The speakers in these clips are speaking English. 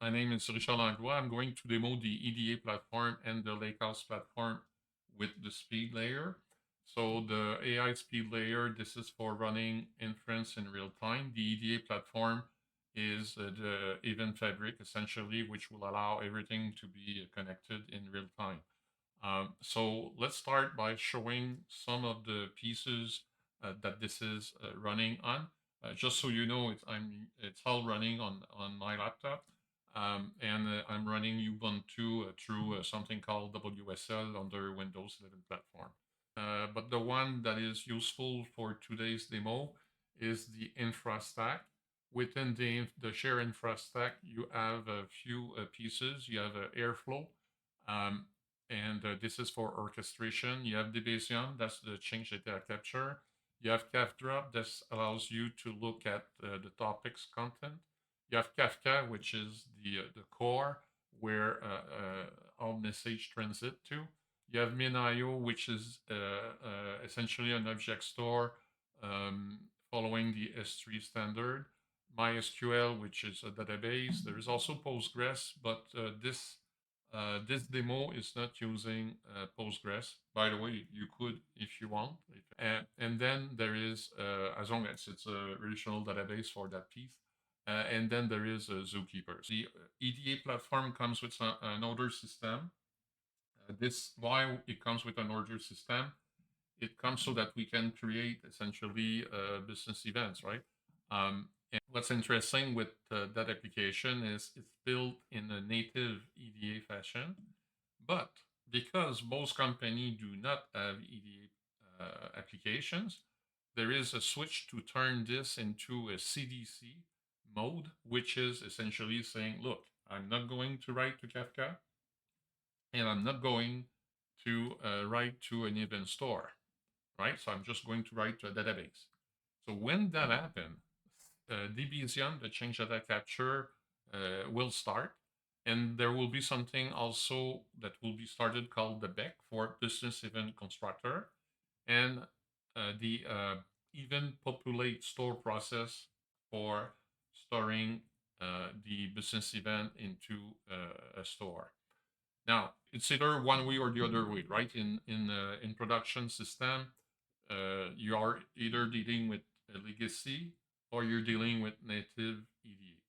My name is Richard Langlois. I'm going to demo the EDA platform and the Lakehouse platform with the speed layer. So the AI speed layer, this is for running inference in real time. The EDA platform is the event fabric, essentially, which will allow everything to be connected in real time. So let's start by showing some of the pieces that this is running on. Just so you know, it's all running on my laptop. And I'm running Ubuntu through something called WSL under Windows 11 platform. But the one that is useful for today's demo is the infra stack. Within the share infra stack, you have a few pieces. You have Airflow, um, and this is for orchestration. You have Debezium, that's the change data capture. You have Kafdrop, this allows you to look at the topics content. You have Kafka, which is the core where all message transit to. You have MinIO, which is essentially an object store following the S3 standard. MySQL, which is a database. There is also Postgres, but this demo is not using Postgres. By the way, you could if you want. And then there is, as long as it's a relational database for that piece, and then there is Zookeeper. The EDA platform comes with an order system. Why it comes with an order system? It comes so that we can create essentially business events, right? And what's interesting with that application is it's built in a native EDA fashion, but because most companies do not have EDA applications, there is a switch to turn this into a CDC mode, which is essentially saying, look, I'm not going to write to Kafka, and I'm not going to write to an event store, right? So I'm just going to write to a database. So when that happens, Debezium, the change data capture, will start. And there will be something also that will be started called the BEC for Business Event Constructor. And the event populate store process for storing the business event into a store. Now, it's either one way or the other way, right? In production system, you are either dealing with a legacy or you're dealing with native EDA.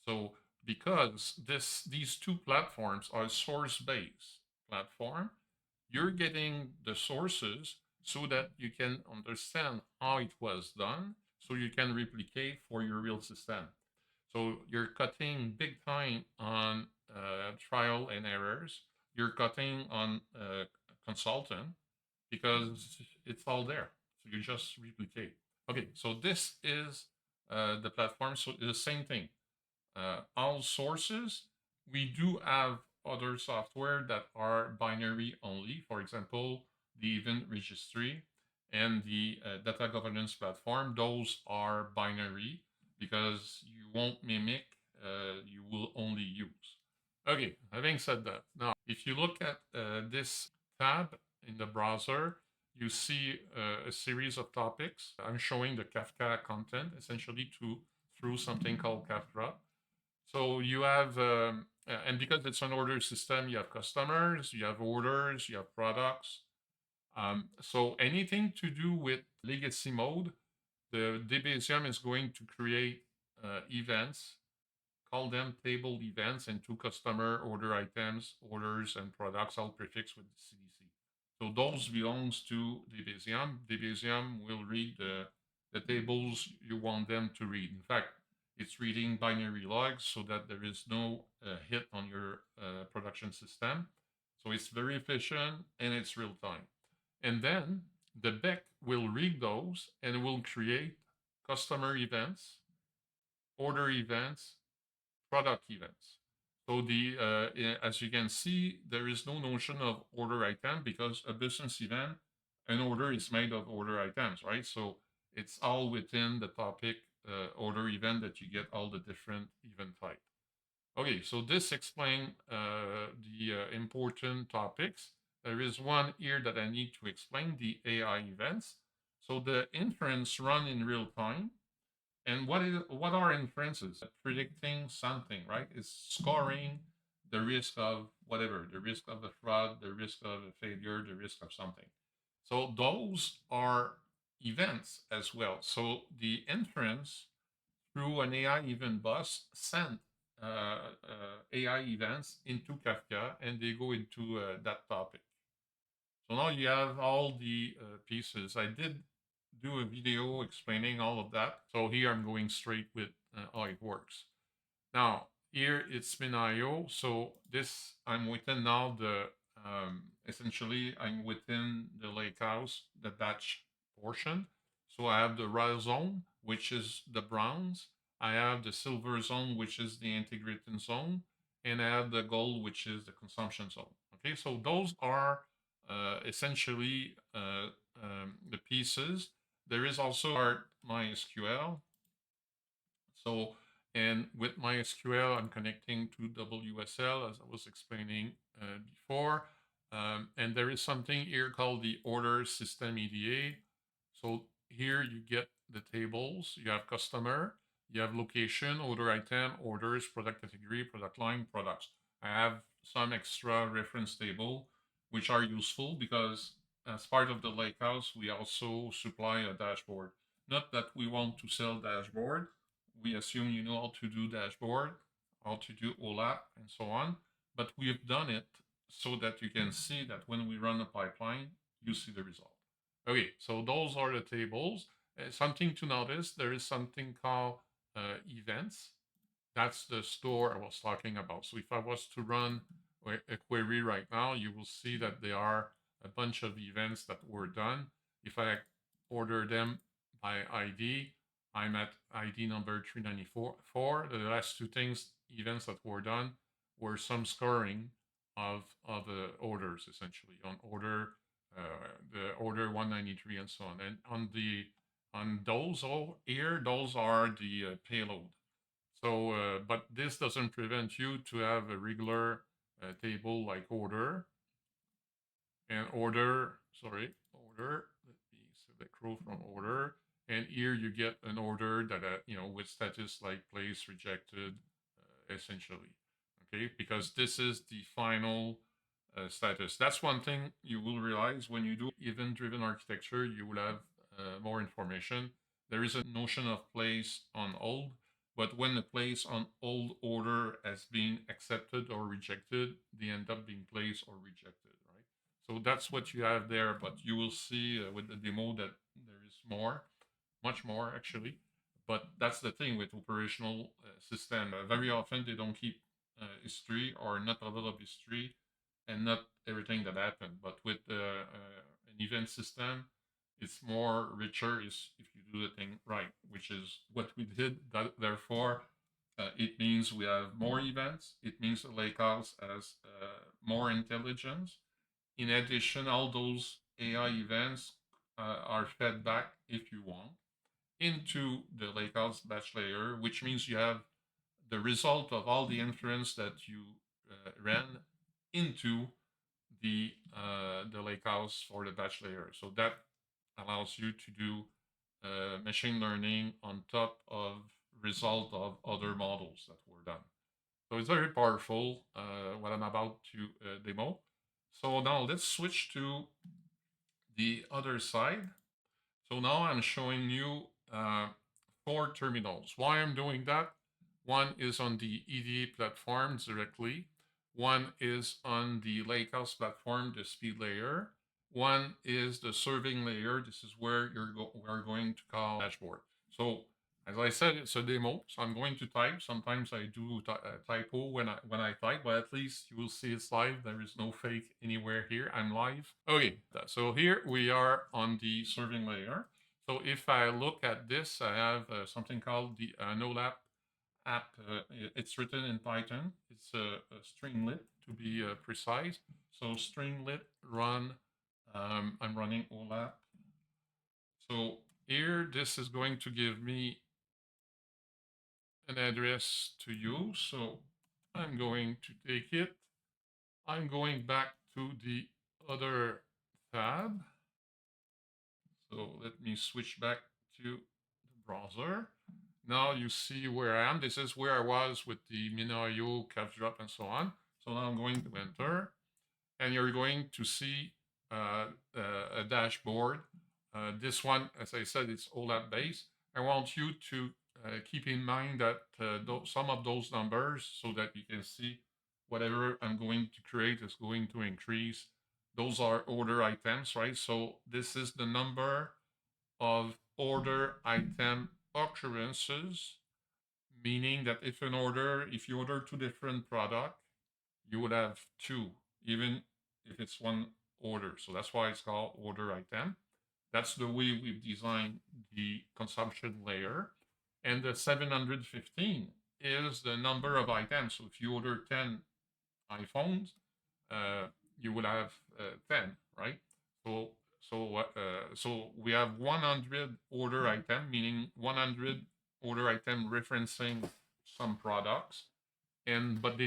So because these two platforms are source-based platform, you're getting the sources so that you can understand how it was done, so you can replicate for your real system. So you're cutting big time on trial and errors. You're cutting on consultant because it's all there. So you just replicate. Okay, so this is the platform. So it's the same thing. All sources, we do have other software that are binary only. For example, the event registry and the data governance platform. Those are binary because you won't mimic, you will only use. Okay, having said that, now if you look at this tab in the browser, you see a series of topics. I'm showing the Kafka content essentially through something called Kafdrop. So you have, and because it's an order system, you have customers, you have orders, you have products. So anything to do with legacy mode, the Debezium is going to create events, call them table events, into customer order items, orders, and products, all prefixed with CDC. So those belongs to Debezium. Debezium will read the tables you want them to read. In fact, it's reading binary logs so that there is no hit on your production system. So it's very efficient and it's real time. And then the BEC will read those and will create customer events, order events, product events. So as you can see, there is no notion of order item because a business event, an order is made of order items, right? So it's all within the topic order event that you get all the different event type. Okay, so this explains the important topics. There is one here that I need to explain, the AI events. So the inference run in real time. And what are inferences? Predicting something, right? It's scoring the risk of whatever, the risk of a fraud, the risk of a failure, the risk of something. So those are events as well. So the inference through an AI event bus send AI events into Kafka, and they go into that topic. So now you have all the pieces. I did do a video explaining all of that. So here I'm going straight with how it works. Now, here it's Min.io. So this, I'm within now the, essentially I'm within the Lakehouse, the batch portion. So I have the raw zone, which is the browns. I have the silver zone, which is the integrated zone. And I have the gold, which is the consumption zone. Okay, so those are essentially the pieces. There is also our MySQL. So, and with MySQL, I'm connecting to WSL, as I was explaining before. And there is something here called the order system EDA. So here you get the tables. You have customer, you have location, order item, orders, product category, product line, products. I have some extra reference table, which are useful because as part of the Lakehouse, we also supply a dashboard. Not that we want to sell dashboard, we assume you know how to do dashboard, how to do OLAP, and so on. But we've done it so that you can see that when we run a pipeline, you see the result. Okay, so those are the tables. Something to notice, there is something called events. That's the store I was talking about. So if I was to run a query right now, you will see that there are a bunch of events that were done. If I order them by ID, I'm at ID number 394. The last two things, events that were done, were some scoring of the orders, essentially, on order, the order 193 and so on. And on those here, those are the payload. So, but this doesn't prevent you to have a regular table like order and order, sorry, order, let me select row from order. And here you get an order that, with status like place, rejected, essentially, okay? Because this is the final status. That's one thing you will realize when you do event-driven architecture, you will have more information. There is a notion of place on hold, but when the place on hold order has been accepted or rejected, they end up being placed or rejected, right? So that's what you have there, but you will see with the demo that there is more, much more actually. But that's the thing with operational system. Very often they don't keep history or not a lot of history and not everything that happened. But with an event system, it's more richer if you do the thing right, which is what we did. Therefore, it means we have more events. It means the Lakehouse has more intelligence. In addition, all those AI events are fed back, if you want, into the Lakehouse batch layer, which means you have the result of all the inference that you ran into the Lakehouse for the batch layer. So that allows you to do machine learning on top of result of other models that were done. So it's very powerful, what I'm about to demo. So now let's switch to the other side. So now I'm showing you 4 terminals. Why I'm doing that? One is on the EDA platform directly. One is on the Lakehouse platform, the speed layer. One is the serving layer. This is where we're going to call dashboard. So as I said, it's a demo, so I'm going to type. Sometimes I do typo when I type, but at least you will see it's live. There is no fake anywhere here. I'm live. Okay, so here we are on the serving layer. So if I look at this, I have something called the NoLap app. It's written in Python. It's a stringlet to be precise. So stringlet run. I'm running OLAP. So here, this is going to give me an address to use. So I'm going to take it. I'm going back to the other tab. So let me switch back to the browser. now you see where I am. This is where I was with the Minayo, Kafdrop, and so on. So now I'm going to enter, and you're going to see a dashboard. This one, as I said, it's OLAP based. I want you to keep in mind that some of those numbers, so that you can see whatever I'm going to create is going to increase. Those are order items, right? So this is the number of order item occurrences, meaning that if you order two different products, you would have two, even if it's one order. So that's why it's called order item. That's the way we've designed the consumption layer. And the 715 is the number of items. So if you order 10 iPhones, you would have 10, right? So we have 100 order item, meaning 100 order item referencing some products, but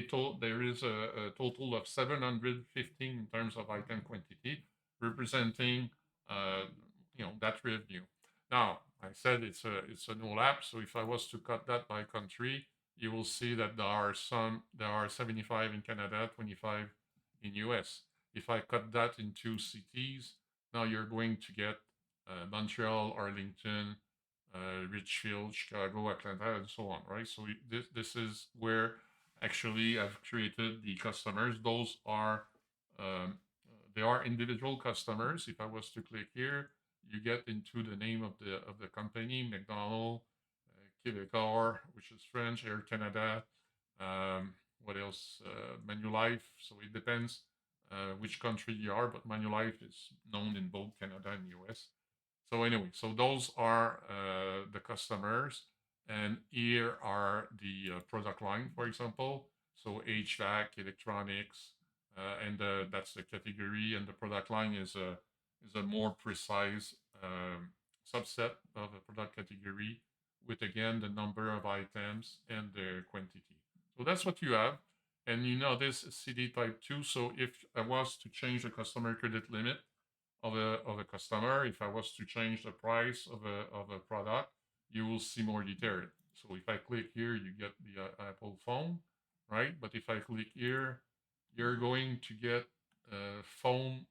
there is a total of 715 in terms of item quantity, representing that revenue. Now, I said it's an OLAP, so if I was to cut that by country, you will see that there are 75 in Canada, 25 in US. If I cut that into cities, now you're going to get Montreal, Arlington, Richfield, Chicago, Atlanta, and so on, right? So this is where actually I've created the customers. Those are they are individual customers. If I was to click here, you get into the name of the company: McDonald, Québécois, which is French, Air Canada. What else? Manulife. So it depends which country you are, but Manulife is known in both Canada and US. So anyway, so those are the customers, and here are the product line, for example. So HVAC, electronics, and that's the category, and the product line is a more precise subset of a product category, with again the number of items and the quantity. So that's what you have, and this is CD type 2. So if I was to change the customer credit limit of a customer, if I was to change the price of a product, you will see more detail. So if I click here, you get the Apple phone, right? But if I click here, you're going to get phone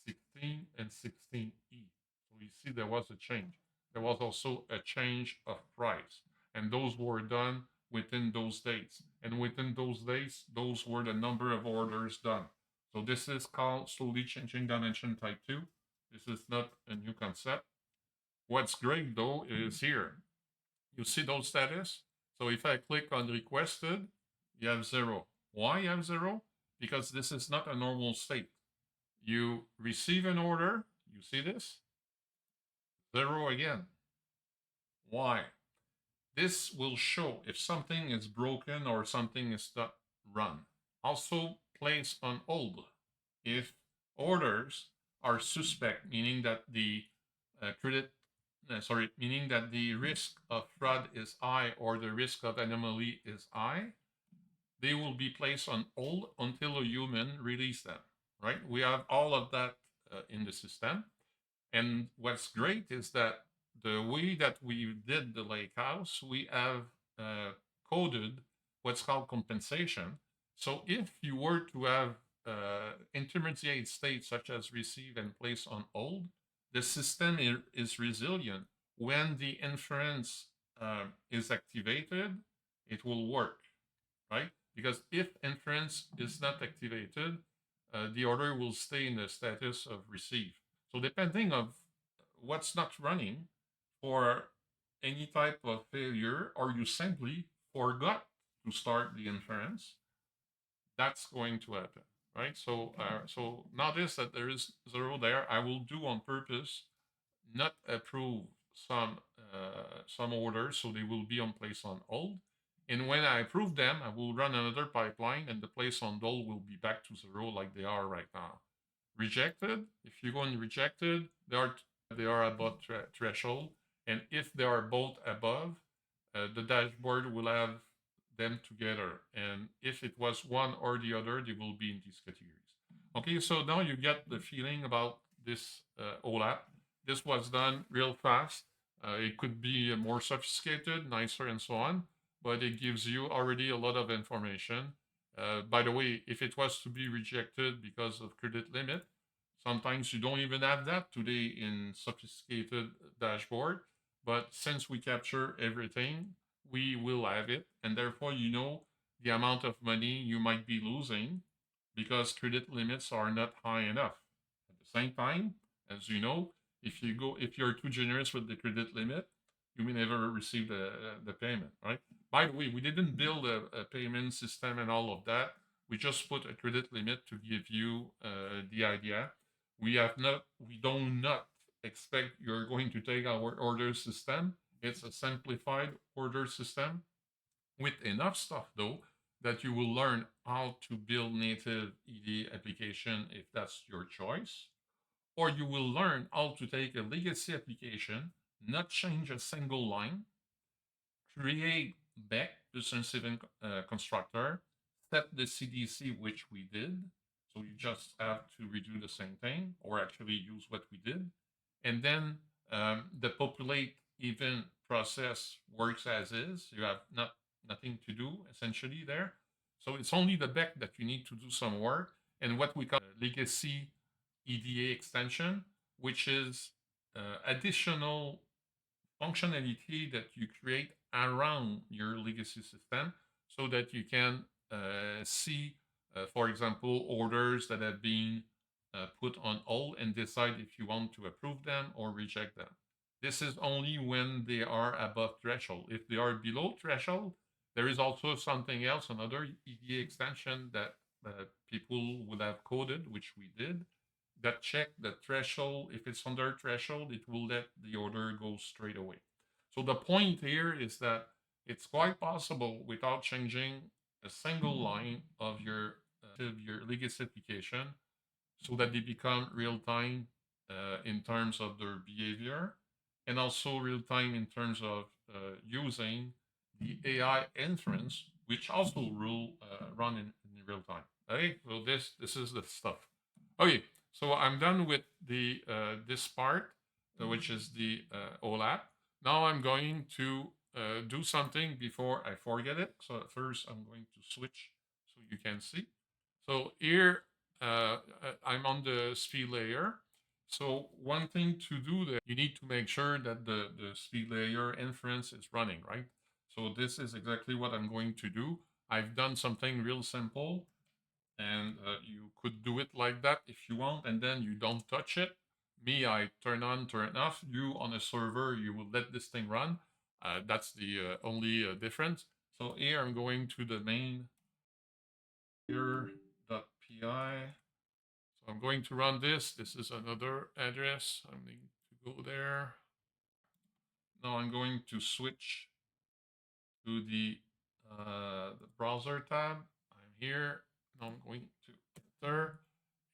16 and 16E. So you see there was a change. There was also a change of price, and those were done within those dates. And within those dates, those were the number of orders done. So this is called slowly changing dimension type 2. This is not a new concept. What's great though is here. You see those status? So if I click on requested, you have 0. Why you have 0? Because this is not a normal state. You receive an order, you see this? 0 again. Why? This will show if something is broken or something is not run. Also, place on hold if orders are suspect, meaning that the meaning that the risk of fraud is high or the risk of anomaly is high. They will be placed on hold until a human release them. Right? We have all of that in the system, and what's great is that the way that we did the Lakehouse, we have coded what's called compensation. So if you were to have intermediate states such as receive and place on hold, the system is resilient. When the inference is activated, it will work, right? Because if inference is not activated, the order will stay in the status of receive. So depending on what's not running, for any type of failure, or you simply forgot to start the inference, that's going to happen, right? So notice that there is 0 there. I will do on purpose not approve some orders, so they will be on place on hold. And when I approve them, I will run another pipeline, and the place on hold will be back to 0 like they are right now. Rejected, if you go in rejected, they are above threshold. And if they are both above, the dashboard will have them together. And if it was one or the other, they will be in these categories. Okay, so now you get the feeling about this OLAP. This was done real fast. It could be more sophisticated, nicer, and so on, but it gives you already a lot of information. By the way, if it was to be rejected because of credit limit, sometimes you don't even have that today in sophisticated dashboard. But since we capture everything, we will have it, and therefore you know the amount of money you might be losing because credit limits are not high enough. At the same time, as you know, if you're too generous with the credit limit, you may never receive the payment, right? By the way, we didn't build a payment system and all of that. We just put a credit limit to give you the idea. We do not expect you're going to take our order system. It's a simplified order system with enough stuff though that you will learn how to build native EDA application if that's your choice, or you will learn how to take a legacy application, not change a single line, create back the sensitive constructor, set the CDC, which we did. So you just have to redo the same thing, or actually use what we did. And then the populate event process works as is. You have nothing to do essentially there. So it's only the back that you need to do some work. And what we call legacy EDA extension, which is additional functionality that you create around your legacy system so that you can see, for example, orders that have been put on hold and decide if you want to approve them or reject them. This is only when they are above threshold. If they are below threshold, there is also something else, another EDA extension that people would have coded, which we did, that check the threshold. If it's under threshold, it will let the order go straight away. So the point here is that it's quite possible without changing a single line of your legacy application so that they become real time in terms of their behavior and also real time in terms of using the AI inference, which also will run in real time. Okay, so this is the stuff. Okay, so I'm done with the this part, which is the OLAP. Now I'm going to do something before I forget it. So first I'm going to switch so you can see. So here I'm on the speed layer. So one thing to do there, you need to make sure that the speed layer inference is running, right? So this is exactly what I'm going to do. I've done something real simple, and you could do it like that if you want, and then you don't touch it. Me, I turn on, turn off. You on a server, you will let this thing run. That's the only difference. So here I'm going to the main here.py. So I'm going to run this. This is another address. I'm going to go there. Now I'm going to switch to the browser tab. I'm here. Now I'm going to enter.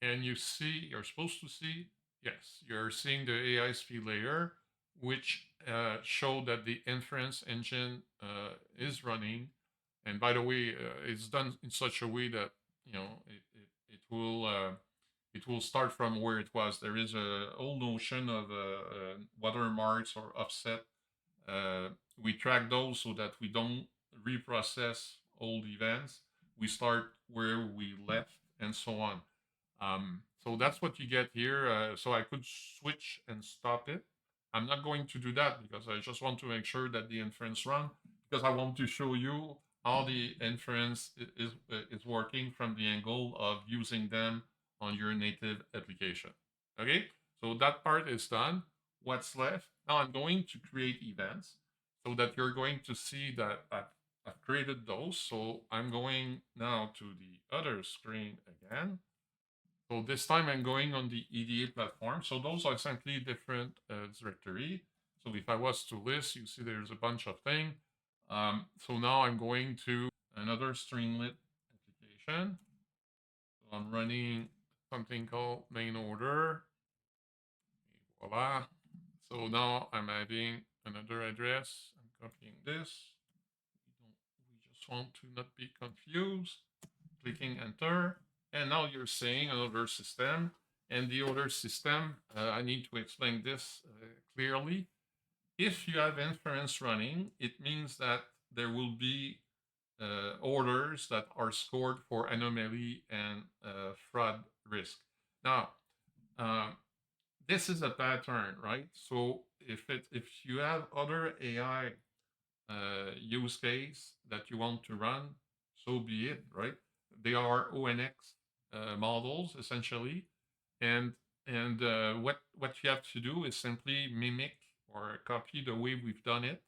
And you see, you're supposed to see, yes, you're seeing the AI speed layer, which show that the inference engine is running. And by the way, it's done in such a way that, you know, it will start from where it was. There is a whole notion of watermarks or offset. We track those so that we don't reprocess old events. We start where we left and so on. So that's what you get here. So I could switch and stop it. I'm not going to do that because I just want to make sure that the inference run, because I want to show you how the inference is working from the angle of using them on your native application. Okay, so that part is done. What's left? Now I'm going to create events so that you're going to see that I've created those. So I'm going now to the other screen again. So this time I'm going on the EDA platform. So those are simply different directory. So if I was to list, you see there's a bunch of things. So now I'm going to another Streamlit application. So I'm running something called main order. Voila. So now I'm adding another address. I'm copying this. We just want to not be confused. Clicking enter. And now you're seeing another system. And the other system, I need to explain this clearly. if you have inference running, it means that there will be orders that are scored for anomaly and fraud risk. Now, this is a pattern, right? So if you have other AI use case that you want to run, so be it, right? They are ONX models essentially, and what you have to do is simply mimic or copy the way we've done it,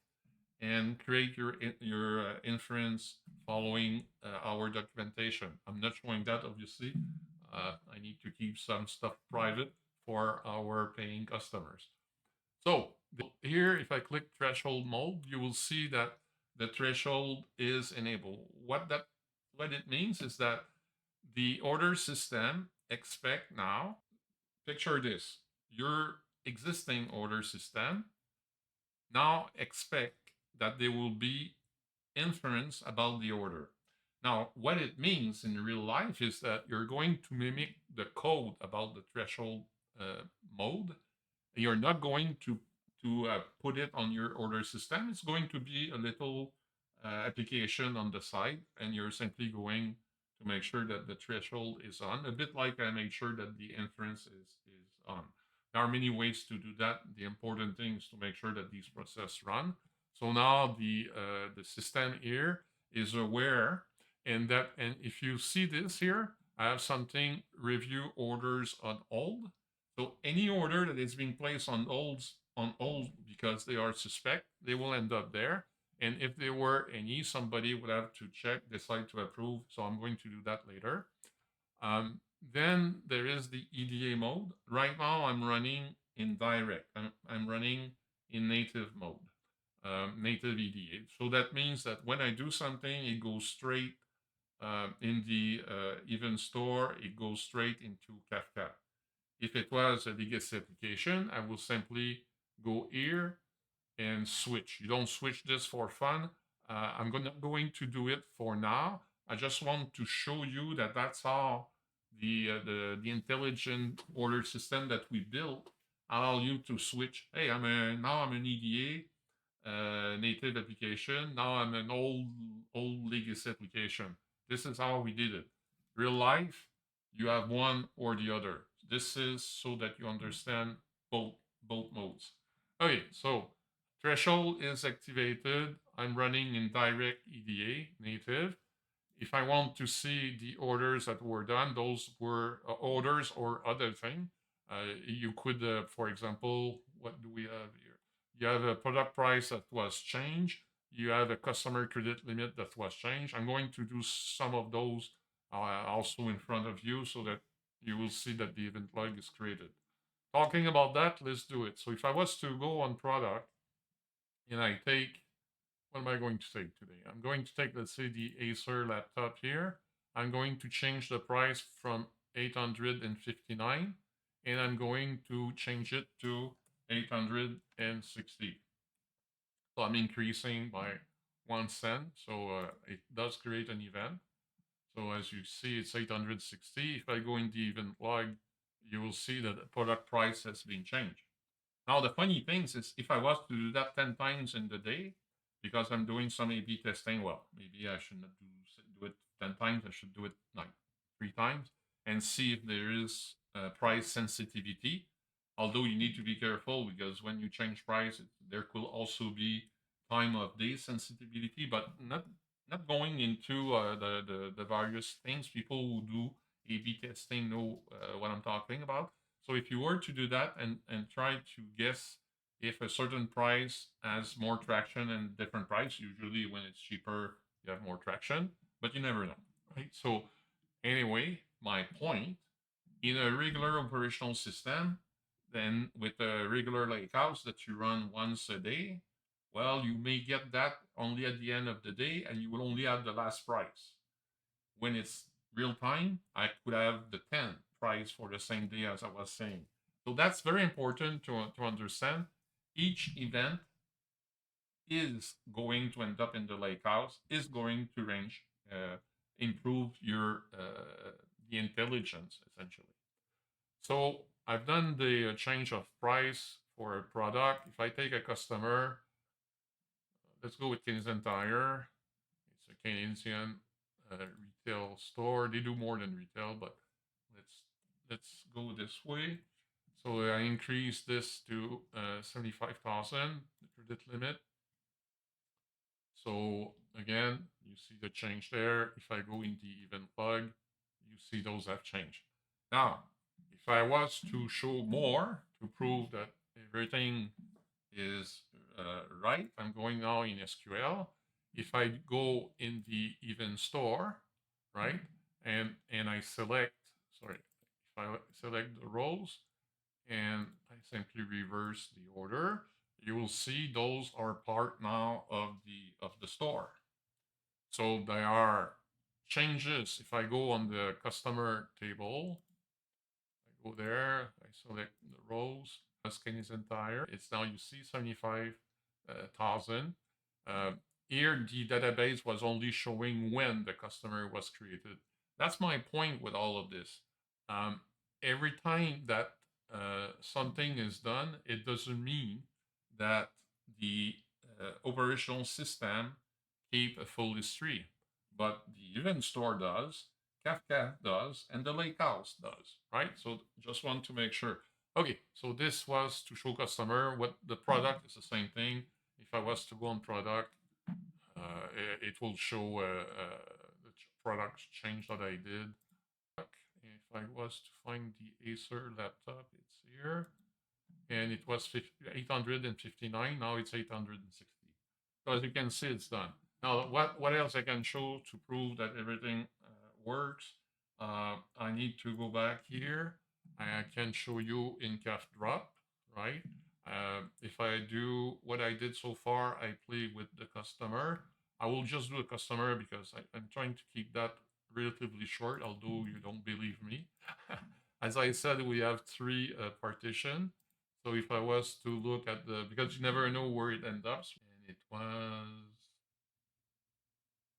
and create your inference following our documentation. I'm not showing that obviously. I need to keep some stuff private for our paying customers. So here, if I click threshold mode, you will see that the threshold is enabled. What it means is that the order system expect now, picture this, your existing order system now expect that there will be inference about the order. Now, what it means in real life is that you're going to mimic the code about the threshold mode. You're not going to put it on your order system. It's going to be a little application on the side, and you're simply going to make sure that the threshold is on, a bit like I made sure that the inference is on. There are many ways to do that. The important thing is to make sure that these processes run. So now the system here is aware, and if you see this here, I have something review orders on hold. So any order that is being placed on hold because they are suspect, they will end up there. And if there were any, somebody would have to check, decide to approve. So I'm going to do that later. Then there is the EDA mode. Right now I'm running in direct. I'm running in native mode, native EDA. So that means that when I do something, it goes straight in the event store, it goes straight into Kafka. If it was a legacy application, I will simply go here and switch. You don't switch this for fun. I'm not going to do it for now. I just want to show you that that's how the intelligent order system that we built allow you to switch. Hey, now I'm an EDA native application. Now I'm an old legacy application. This is how we did it. Real life, you have one or the other. This is so that you understand both modes. Okay, so threshold is activated. I'm running in direct EDA native. If I want to see the orders that were done, those were orders or other thing. You could, for example, what do we have here? You have a product price that was changed. You have a customer credit limit that was changed. I'm going to do some of those also in front of you so that you will see that the event log is created. Talking about that, let's do it. So if I was to go on product and I take, what am I going to take today? I'm going to take, let's say, the Acer laptop here. I'm going to change the price from 859 and I'm going to change it to 860. So I'm increasing by 1 cent. So it does create an event. So as you see, it's 860. If I go in the event log, you will see that the product price has been changed. Now, the funny thing is, if I was to do that 10 times in the day, because I'm doing some A/B testing, well, maybe I should not do it 10 times. I should do it like 3 times and see if there is price sensitivity. Although you need to be careful because when you change price, there could also be time of day sensitivity, but not going into the various things. People who do A/B testing know what I'm talking about. So if you were to do that and try to guess if a certain price has more traction and different price, usually when it's cheaper, you have more traction, but you never know, right? So anyway, my point, in a regular operational system, then with a regular Lakehouse that you run once a day, well, you may get that only at the end of the day, and you will only have the last price. When it's real time, I could have the 10 price for the same day as I was saying. So that's very important to understand. Each event is going to end up in the Lakehouse, is going to improve your the intelligence essentially. So I've done the change of price for a product. If I take a customer, let's go with Canadian Tire. It's a Canadian retail store. They do more than retail, but let's go this way. So I increase this to 75,000, the credit limit. So again, you see the change there. If I go in the event log, you see those have changed. Now, if I was to show more to prove that everything is right, I'm going now in SQL. If I go in the event store, right, and I select, sorry, if I select the rows and I simply reverse the order, you will see those are part now of the store. So there are changes. If I go on the customer table, I go there, I select the rows, scan is entire. It's now you see 75,000. Here the database was only showing when the customer was created. That's my point with all of this. Every time that something is done, it doesn't mean that the operational system keep a full history, but the event store does, Kafka does, and the Lakehouse does, right? So just want to make sure. Okay, so this was to show customer what the product is the same thing. If I was to go on product, it will show the product change that I did. If I was to find the Acer laptop, it's here, and it was 859. Now it's 860. So as you can see, it's done. Now, what else I can show to prove that everything works? I need to go back here. I can show you in Kafdrop, right? If I do what I did so far, I play with the customer. I will just do a customer because I'm trying to keep that relatively short, although you don't believe me. As I said, we have 3 partition. So if I was to look at the, because you never know where it ends up, and it was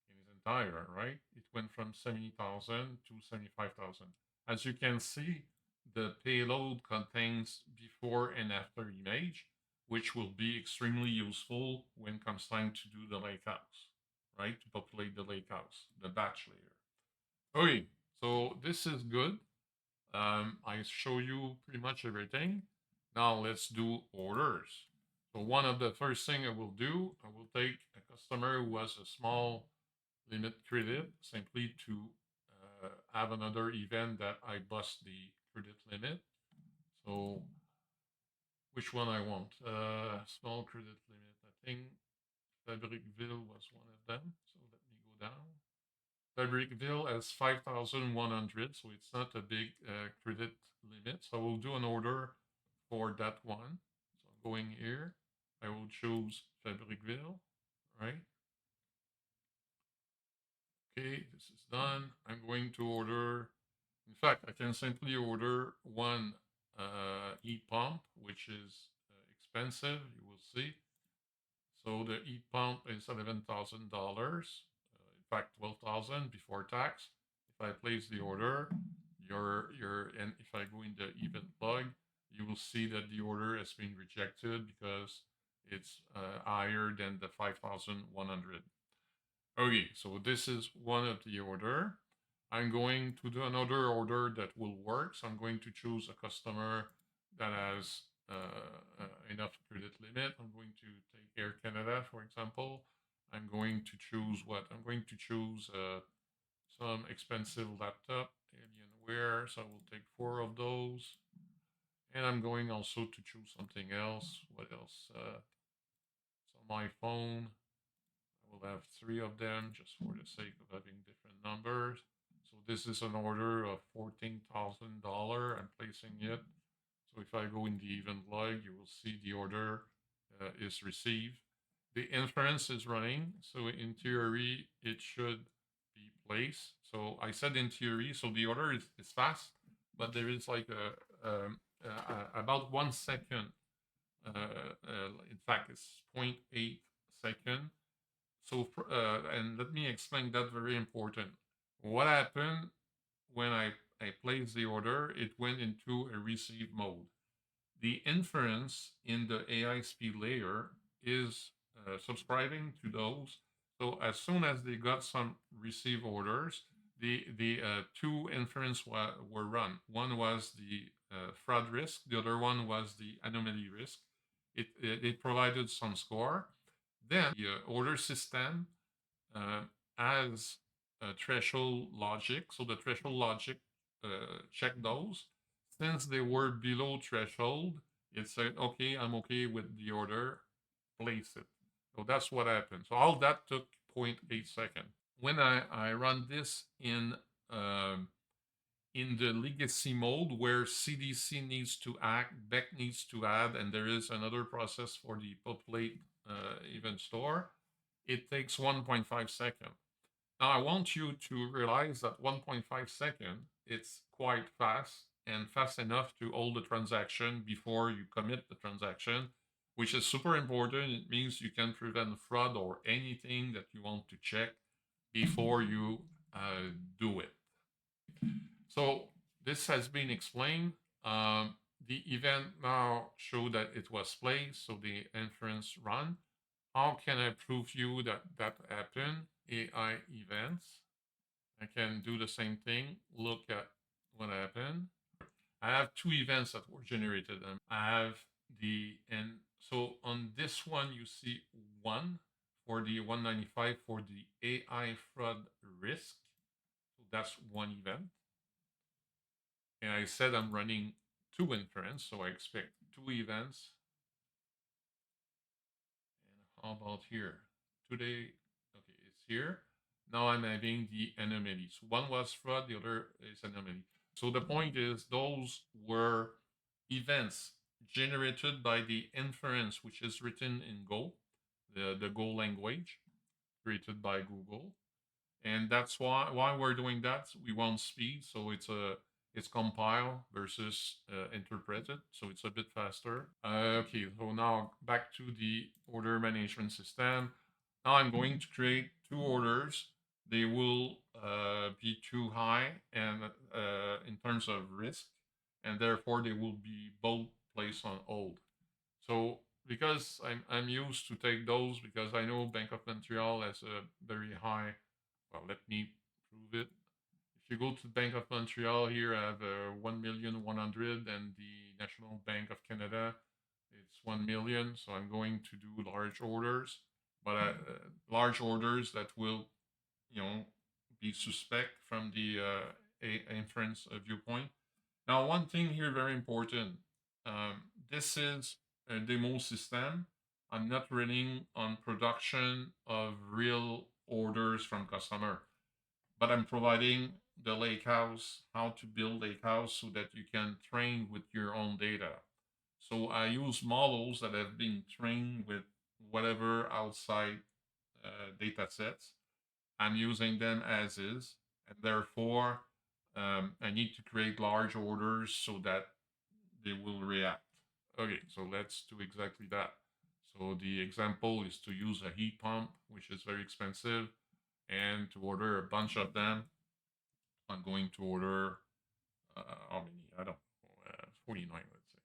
in its entire, right? It went from 70,000 to 75,000. As you can see, the payload contains before and after image, which will be extremely useful when it comes time to do the lakehouse, right? To populate the lakehouse, the batch layer. Okay, so this is good. I show you pretty much everything. Now let's do orders. So one of the first thing I will do, I will take a customer who has a small limit credit simply to have another event that I bust the credit limit. So which one I want? Small credit limit. I think Fabricville was one of them. So let me go down. Fabricville has 5,100, so it's not a big credit limit. So I will do an order for that one. So I'm going here. I will choose Fabricville, right? Okay, this is done. I'm going to order, in fact, I can simply order one heat pump, which is expensive, you will see. So the heat pump is $11,000. In fact, 12,000 before tax. If I place the order, and if I go in the event log, you will see that the order has been rejected because it's higher than the 5,100. Okay, so this is one of the order. I'm going to do another order that will work. So I'm going to choose a customer that has enough credit limit. I'm going to take Air Canada, for example. I'm going to choose what? I'm going to choose some expensive laptop, Alienware. So I will take 4 of those. And I'm going also to choose something else. What else? So my phone. I will have 3 of them just for the sake of having different numbers. So this is an order of $14,000. I'm placing it. So if I go in the event log, you will see the order is received. The inference is running. So in theory, it should be placed. So I said in theory, so the order is fast, but there is like about 1 second. In fact, it's 0.8 second. So, and let me explain that, very important. What happened when I placed the order, it went into a receive mode. the inference in the AI speed layer is subscribing to those. So as soon as they got some receive orders, the two inference were run. One was the fraud risk. The other one was the anomaly risk. It provided some score. Then the order system has a threshold logic. So the threshold logic checked those. Since they were below threshold, it said, okay, I'm okay with the order, place it. So that's what happened. So all that took 0.8 seconds. When I run this in the legacy mode where CDC needs to act, Beck needs to add, and there is another process for the populate event store, it takes 1.5 seconds. Now I want you to realize that 1.5 seconds, it's quite fast and fast enough to hold the transaction before you commit the transaction, which is super important. It means you can prevent fraud or anything that you want to check before you do it. So this has been explained. The event now show that it was placed, so the inference run. How can I prove you that that happened? AI events. I can do the same thing. Look at what happened. I have two events that were generated. I have and so on this one you see one for the 195 for the AI fraud risk. So that's one event. And I said I'm running two inference, so I expect two events. And how about here? Today, okay, it's here. Now I'm having the anomalies. One was fraud, the other is anomaly. So the point is those were events generated by the inference, which is written in Go, the Go language created by Google. And that's why we're doing that. We want speed, so it's compile versus interpreted, so it's a bit faster. Okay, so now back to the order management system. Now I'm going to create two orders. They will be too high and in terms of risk, and therefore they will be both placed on hold. So because I'm used to take those because I know Bank of Montreal has a very high. Well, let me prove it. If you go to Bank of Montreal here, I have 1,100,000, and the National Bank of Canada, it's 1,000,000. So I'm going to do large orders, but large orders that will, be suspect from the inference viewpoint. Now, one thing here very important. This is a demo system. I'm not running on production of real orders from customer, but I'm providing the Lakehouse, how to build Lakehouse so that you can train with your own data. So I use models that have been trained with whatever outside data sets. I'm using them as is, and therefore I need to create large orders so that they will react. Okay, so let's do exactly that. So the example is to use a heat pump, which is very expensive, and to order a bunch of them. I'm going to order how many? I don't know, 49, let's say.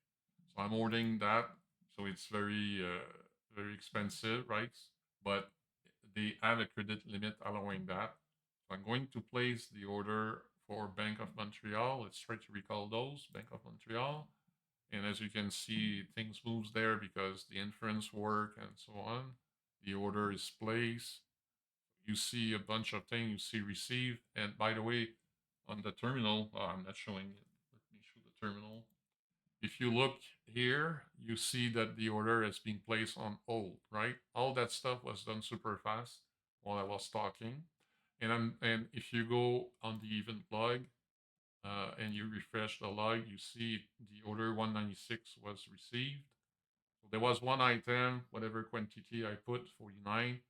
So I'm ordering that. So it's very expensive, right? But they have a credit limit allowing that. So I'm going to place the order for Bank of Montreal. Let's try to recall those. Bank of Montreal. And as you can see, things moves there because the inference work and so on. The order is placed. You see a bunch of things. You see receive. And by the way, on the terminal, I'm not showing it. Let me show the terminal. If you look here, you see that the order has been placed on hold, right? All that stuff was done super fast while I was talking. And if you go on the event log, and you refresh the log, you see the order 196 was received. So there was one item, whatever quantity I put, 49.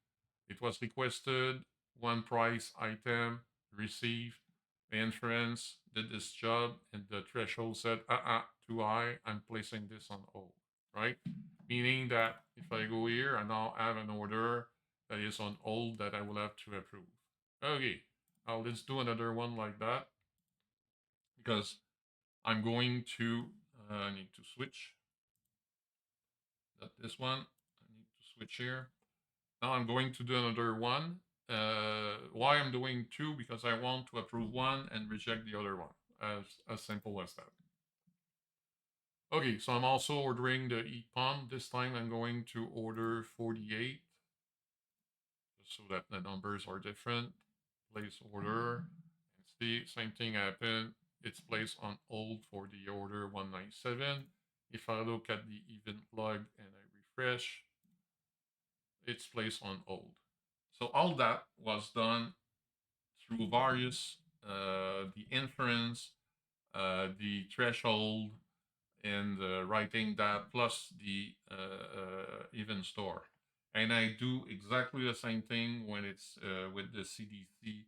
It was requested, one price item, received. The inference did this job, and the threshold said, too high, I'm placing this on hold, right? Meaning that if I go here, I now have an order that is on hold that I will have to approve. Okay, now let's do another one like that because I'm going to, I need to switch. Not this one. I need to switch here. Now I'm going to do another one. Why I'm doing two? Because I want to approve one and reject the other one. As simple as that. Okay, so I'm also ordering the heat pump. This time I'm going to order 48, just so that the numbers are different. Place order. And see, same thing happened. It's placed on hold for the order 197. If I look at the event log and I refresh, it's placed on hold. So all that was done through various, the inference, the threshold, and writing that plus the event store. And I do exactly the same thing when it's with the CDC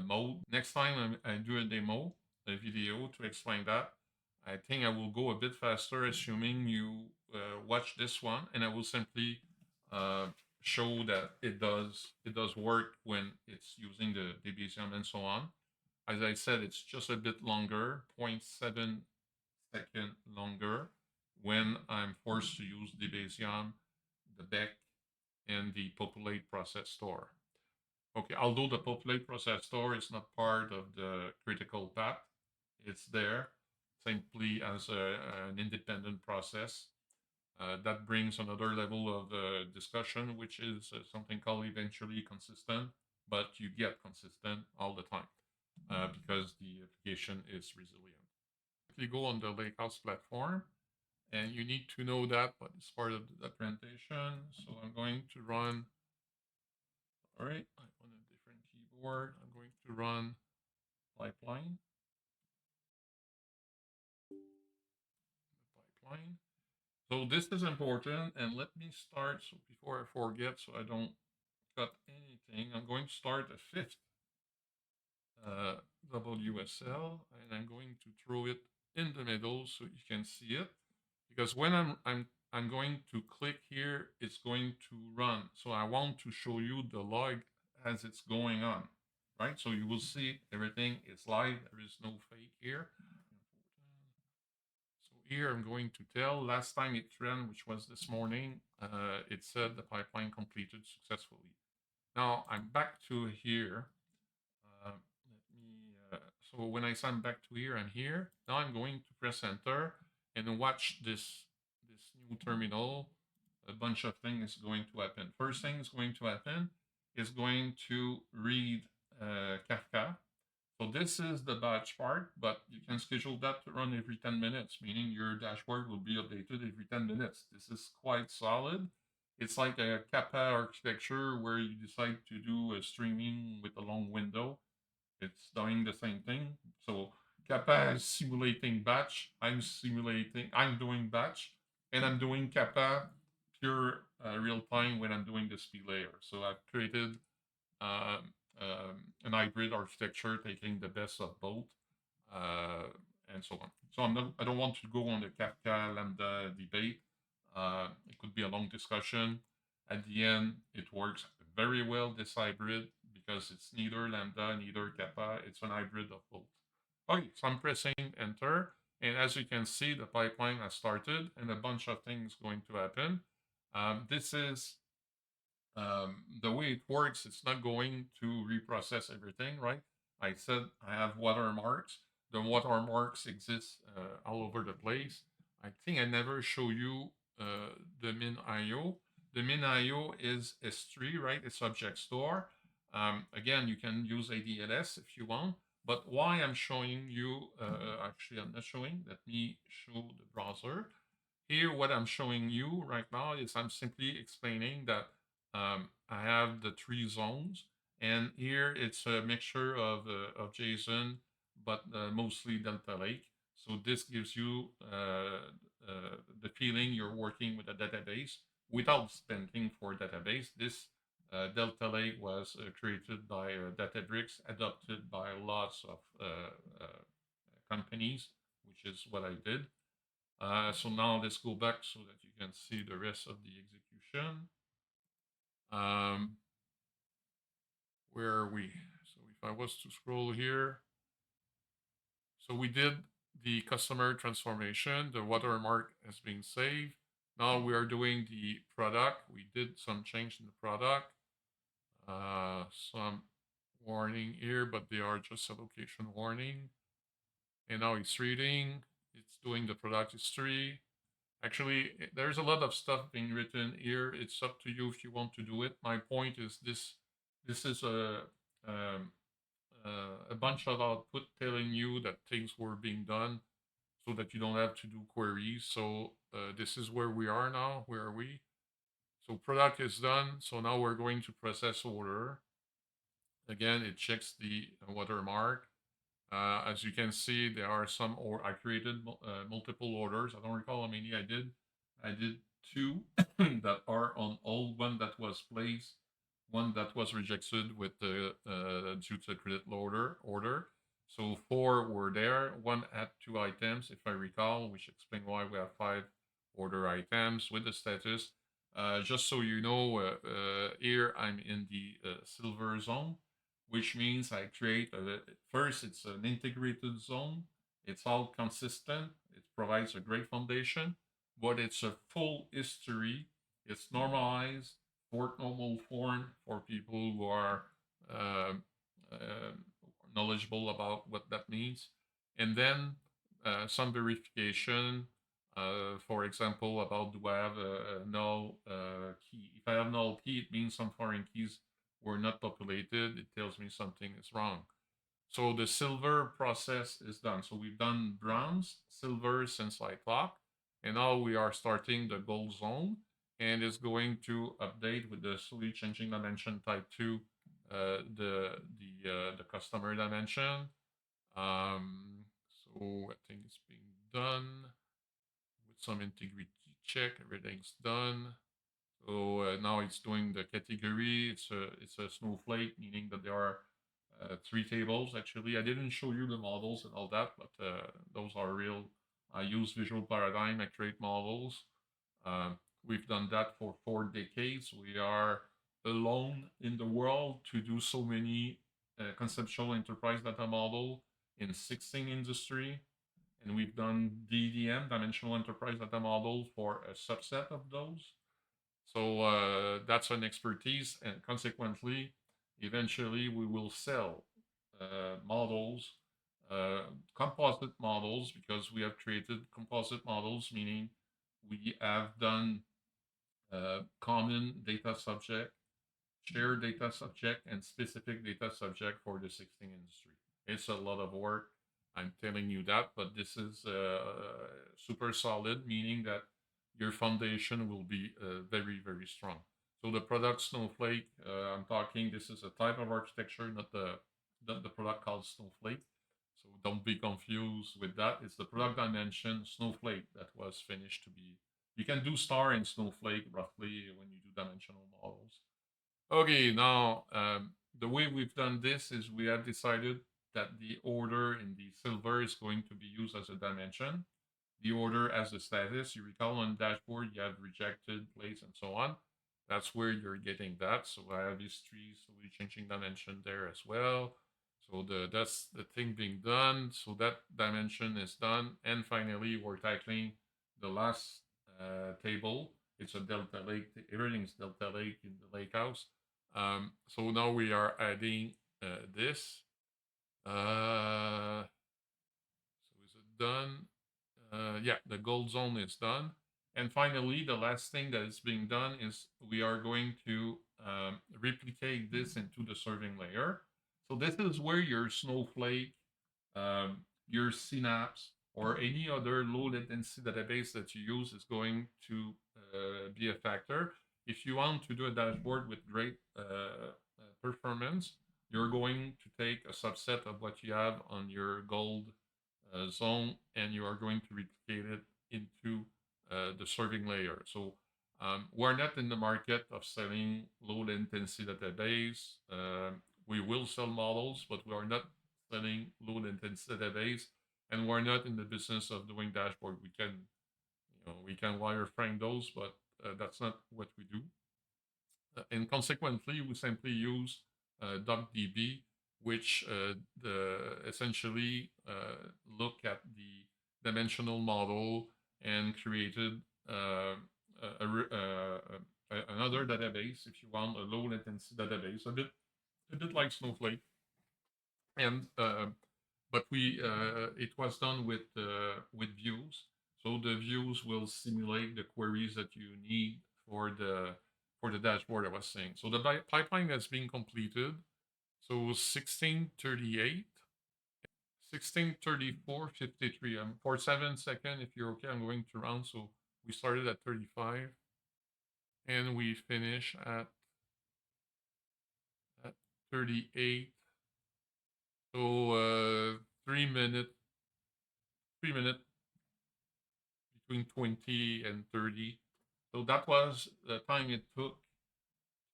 mode. Next time I do a demo, a video to explain that. I think I will go a bit faster, assuming you watch this one, and I will simply show that it does work when it's using the DBSM and so on. As I said, it's just a bit longer, 0.7 second longer when I'm forced to use DBSM, the BEC, and the populate process store. Okay, although the populate process store is not part of the critical path, it's there simply as an independent process. That brings another level of discussion, which is something called eventually consistent, but you get consistent all the time because the application is resilient. If you go on the Lakehouse platform, and you need to know that, but it's part of the presentation. So I'm going to run, all right, I want a different keyboard. I'm going to run pipeline. Pipeline. So this is important, and let me start, so before I forget, so I don't cut anything, I'm going to start a fifth WSL, and I'm going to throw it in the middle so you can see it. Because when I'm going to click here, it's going to run. So I want to show you the log as it's going on, right? So you will see everything is live. There is no fake here. So here I'm going to tell, last time it ran, which was this morning, it said the pipeline completed successfully. Now I'm back to here. So when I sign back to here, I'm here. Now I'm going to press enter and watch this new terminal. A bunch of things is going to happen. First thing is going to happen is going to read Kafka. So this is the batch part, but you can schedule that to run every 10 minutes, meaning your dashboard will be updated every 10 minutes. This is quite solid. It's like a Kappa architecture where you decide to do a streaming with a long window. It's doing the same thing. So Kappa is simulating batch. I'm doing batch, and I'm doing Kappa pure real time when I'm doing the speed layer. So I've created an hybrid architecture taking the best of both, and so on. So I don't want to go on the Kafka Lambda debate. It could be a long discussion. At the end, it works very well, this hybrid, because it's neither Lambda, neither Kappa. It's an hybrid of both. Okay, so I'm pressing enter. And as you can see, the pipeline has started and a bunch of things going to happen. This is the way it works. It's not going to reprocess everything, right? I said I have watermarks. The watermarks exist all over the place. I think I never show you the min IO. The min IO is S3, right? It's object store. Again, you can use ADLS if you want. But why I'm showing you, actually I'm not showing, let me show the browser. Here, what I'm showing you right now is I'm simply explaining that I have the 3 zones, and here it's a mixture of JSON, but mostly Delta Lake. So this gives you the feeling you're working with a database without spending for database. This Delta Lake was created by Databricks, adopted by lots of companies, which is what I did. So now let's go back so that you can see the rest of the execution. Where are we? So if I was to scroll here, so we did the customer transformation. The watermark has been saved. Now we are doing the product. We did some change in the product. Some warning here, but they are just a location warning. And now it's reading. It's doing the product history. Actually, there's a lot of stuff being written here. It's up to you if you want to do it. My point is this: this is um, a bunch of output telling you that things were being done, so that you don't have to do queries. So this is where we are now. Where are we? So product is done. So now we're going to process order. Again, it checks the watermark. As you can see, there are some, or I created multiple orders. I don't recall how many I did. I did 2 that are on hold, one that was placed, one that was rejected with the due to credit order. So 4 were there. One had 2 items, if I recall, which explain why we have 5 order items with the status. Just so you know, here I'm in the silver zone, which means I create first, it's an integrated zone. It's all consistent. It provides a great foundation, but it's a full history. It's normalized for normal form for people who are uh, uh, knowledgeable about what that means. And then some verification, for example, about do I have a null key. If I have null key, it means some foreign keys were not populated. It tells me something is wrong. So the silver process is done. So we've done bronze, silver since I talked, and now we are starting the gold zone, and it's going to update with the slowly changing dimension type 2, the customer dimension. So I think it's being done with some integrity check. Everything's done. So now it's doing the category. It's a snowflake, meaning that there are 3 tables. Actually, I didn't show you the models and all that, but those are real. I use Visual Paradigm. I create models. We've done that for 4 decades. We are alone in the world to do so many conceptual enterprise data model in 16 industry. And we've done DEDM, dimensional enterprise data model, for a subset of those. So that's an expertise, and consequently, eventually we will sell models, composite models, because we have created composite models, meaning we have done common data subject, shared data subject, and specific data subject for the 16 industry. It's a lot of work, I'm telling you that, but this is super solid, meaning that your foundation will be very, very strong. So the product Snowflake, I'm talking, this is a type of architecture, not the product called Snowflake. So don't be confused with that. It's the product dimension Snowflake that was finished to be. You can do star in Snowflake roughly when you do dimensional models. Okay, now the way we've done this is we have decided that the order in the silver is going to be used as a dimension. The order as a status. You recall on dashboard you have rejected, place, and so on. That's where you're getting that. So I have history, so we're changing dimension there as well. So that's the thing being done. So that dimension is done. And finally, we're tackling the last table. It's a delta lake. Everything's delta lake in the Lakehouse. So now we are adding this. So is it done? Yeah, the gold zone is done. And finally, the last thing that is being done is we are going to replicate this into the serving layer. So this is where your Snowflake, your Synapse, or any other low latency database that you use is going to be a factor. If you want to do a dashboard with great performance, you're going to take a subset of what you have on your gold zone, and you are going to replicate it into the serving layer. So we're not in the market of selling low latency database. We will sell models, but we are not selling low latency database, and we're not in the business of doing dashboard. We can wireframe those, but that's not what we do. And consequently, we simply use DocDB, which essentially look at the dimensional model and created another database if you want a low latency database, a bit like Snowflake, and but it was done with views. So the views will simulate the queries that you need for the dashboard I was saying. So the pipeline has been completed. So 1638, 1634, 53. For 7 seconds, if you're okay, I'm going to round. So we started at 35 and we finish at 38. So 3 minutes, 3 minutes between 20 and 30. So that was the time it took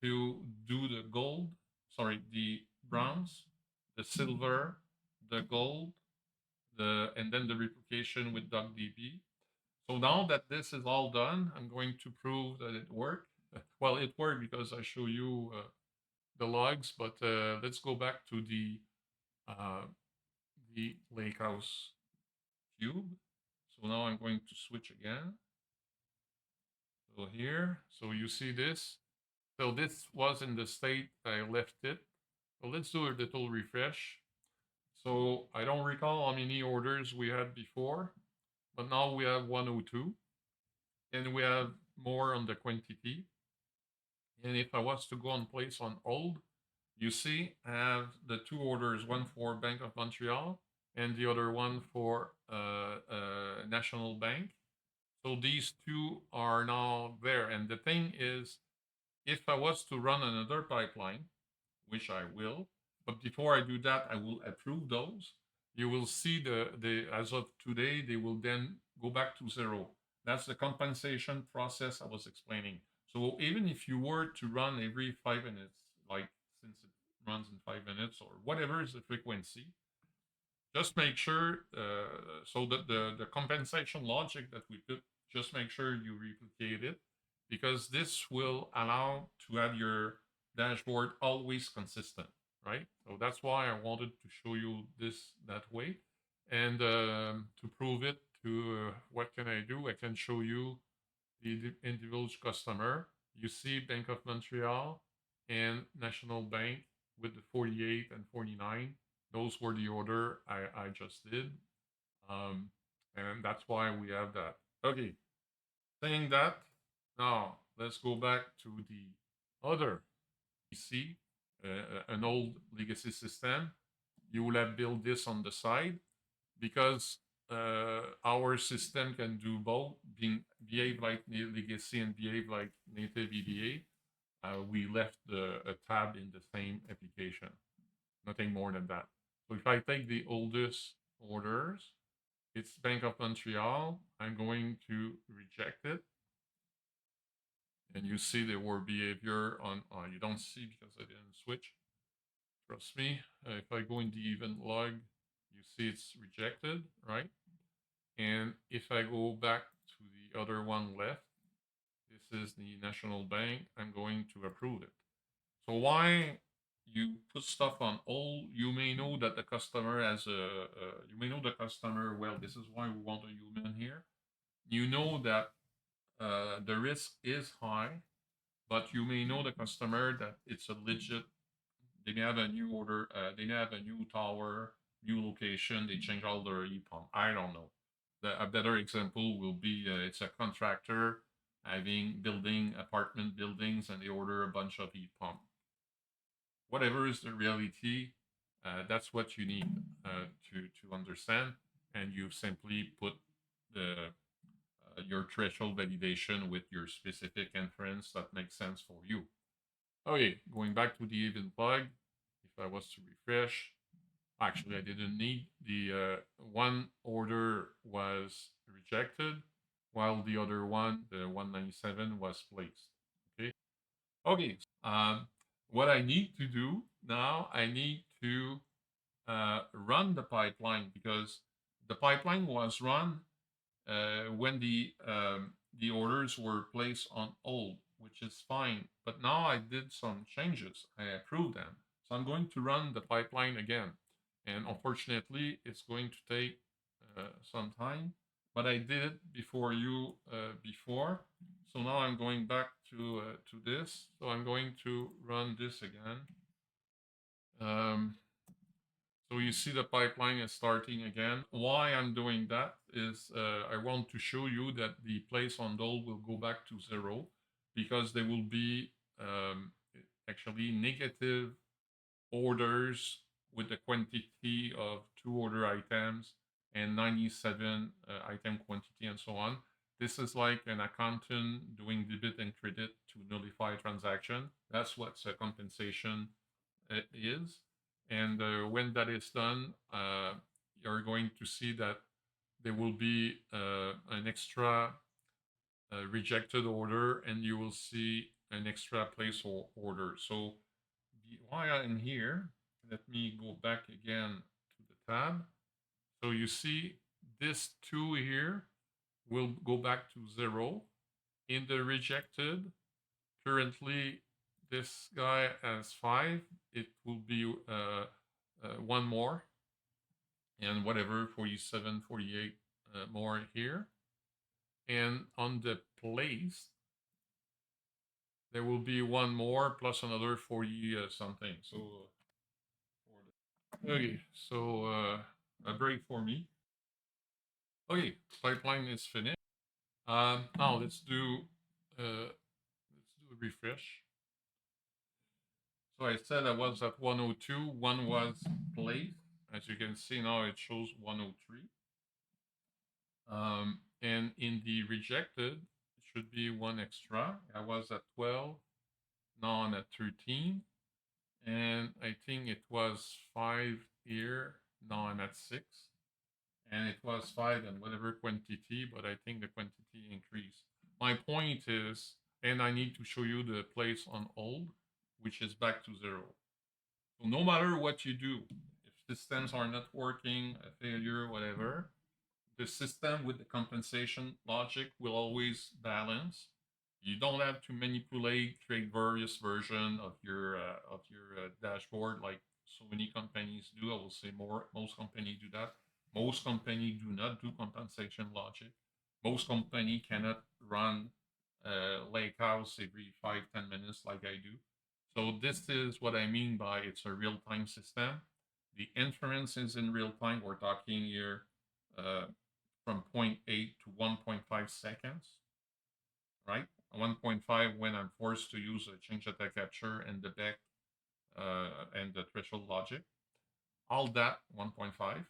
to do the gold, sorry, the bronze, the silver, the gold, and then the replication with DuckDB. So now that this is all done, I'm going to prove that it worked. Well, it worked because I show you the logs, but let's go back to the Lakehouse cube. So now I'm going to switch again. So here, so you see this. So this was in the state I left it. So let's do a little refresh. So I don't recall how many orders we had before, but now we have 102. And we have more on the quantity. And if I was to go and place on hold, you see I have the two orders, one for Bank of Montreal and the other one for National Bank. So these two are now there. And the thing is, if I was to run another pipeline, which I will, but before I do that, I will approve those. You will see as of today, they will then go back to 0. That's the compensation process I was explaining. So even if you were to run every 5 minutes, like since it runs in 5 minutes or whatever is the frequency, just make sure, so that the compensation logic that we put, just make sure you replicate it, because this will allow to have your dashboard always consistent, right? So that's why I wanted to show you this that way. And to prove it, what can I do? I can show you the individual customer. You see Bank of Montreal and National Bank with the 48 and 49. Those were the order I just did. And that's why we have that. Okay, saying that, now let's go back to the other PC, an old legacy system. You will have built this on the side because our system can do both, behave like legacy and behave like native EDA. We left a tab in the same application, nothing more than that. So if I take the oldest orders, it's Bank of Montreal. I'm going to reject it. And you see the word behavior on, you don't see because I didn't switch. Trust me. If I go in the event log, you see it's rejected, right? And if I go back to the other one left, this is the National Bank, I'm going to approve it. So why you put stuff on hold? You may know that the customer has you may know the customer well. This is why we want a human here. You know that the risk is high, but you may know the customer that it's a legit. They may have a new order. They may have a new tower, new location. They change all their EPOM. I don't know. A better example will be it's a contractor building apartment buildings, and they order a bunch of EPOM. Whatever is the reality, that's what you need to understand, and you simply put your threshold validation with your specific inference that makes sense for you. Okay, going back to the event plug, if I was to refresh, actually I didn't need the one order was rejected, while the other one, the 197, was placed. Okay. What I need to do now, I need to run the pipeline, because the pipeline was run when the orders were placed on hold, which is fine. But now I did some changes. I approved them. So I'm going to run the pipeline again. And unfortunately, it's going to take some time. but I did it before you before. So now I'm going back to this. So I'm going to run this again. So you see the pipeline is starting again. Why I'm doing that is I want to show you that the place on hold will go back to 0 because there will be actually negative orders with the quantity of 2 order items and 97 item quantity and so on. This is like an accountant doing debit and credit to nullify transaction. That's what compensation is. And when that is done, you're going to see that there will be an extra rejected order, and you will see an extra place order. So while I'm here, let me go back again to the tab. So you see this 2 here will go back to 0. In the rejected, currently this guy has 5. It will be 1 more, and whatever, 47, 48 more here. And on the place, there will be 1 more plus another 40 something. So, okay, so a break for me. Okay, pipeline is finished. Now let's do a refresh. So I said I was at 102. 1 was placed. As you can see now, it shows 103. And in the rejected, it should be 1 extra. I was at 12. Now I'm at 13. And I think it was 5 here. Now I'm at 6. And it was 5 and whatever quantity, but I think the quantity increased. My point is, and I need to show you the place on hold, which is back to 0. So no matter what you do, if systems are not working, a failure, whatever, the system with the compensation logic will always balance. You don't have to manipulate, create various versions of your dashboard like so many companies do. I will say most companies do that. Most companies do not do compensation logic. Most companies cannot run Lakehouse every 5-10 minutes like I do. So this is what I mean by it's a real-time system. The inference is in real time. We're talking here from 0.8 to 1.5 seconds, right? 1.5 when I'm forced to use a change data capture and the back and the threshold logic. All that 1.5.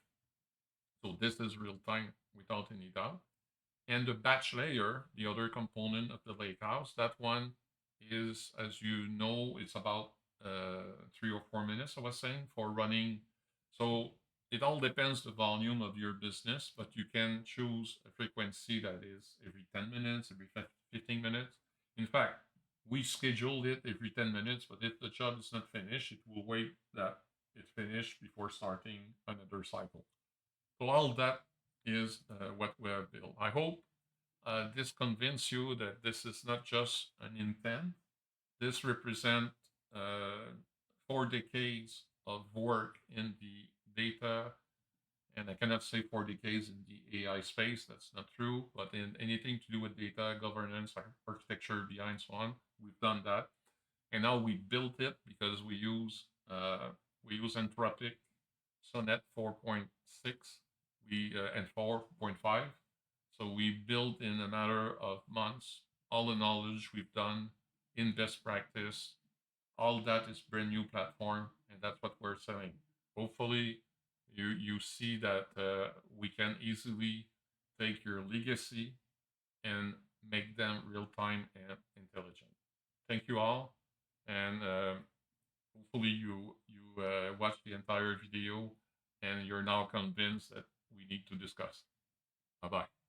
So this is real time without any doubt. And the batch layer, the other component of the Lakehouse, that one is, as you know, it's about 3 or 4 minutes, I was saying, for running. So it all depends the volume of your business, but you can choose a frequency that is every 10 minutes, every 15 minutes. In fact, we scheduled it every 10 minutes, but if the job is not finished, it will wait that it's finished before starting another cycle. So all that is what we have built. I hope this convinces you that this is not just an intent. This represents 4 decades of work in the data, and I cannot say 4 decades in the AI space. That's not true. But in anything to do with data governance, architecture, BI, and so on, we've done that. And now we built it because we use Anthropic Sonnet 4.6 and 4.5. So we built in a matter of months all the knowledge we've done in best practice. All that is brand new platform, and that's what we're selling. Hopefully, you see that we can easily take your legacy and make them real time and intelligent. Thank you all, and hopefully you watch the entire video and you're now convinced that we need to discuss. Bye bye.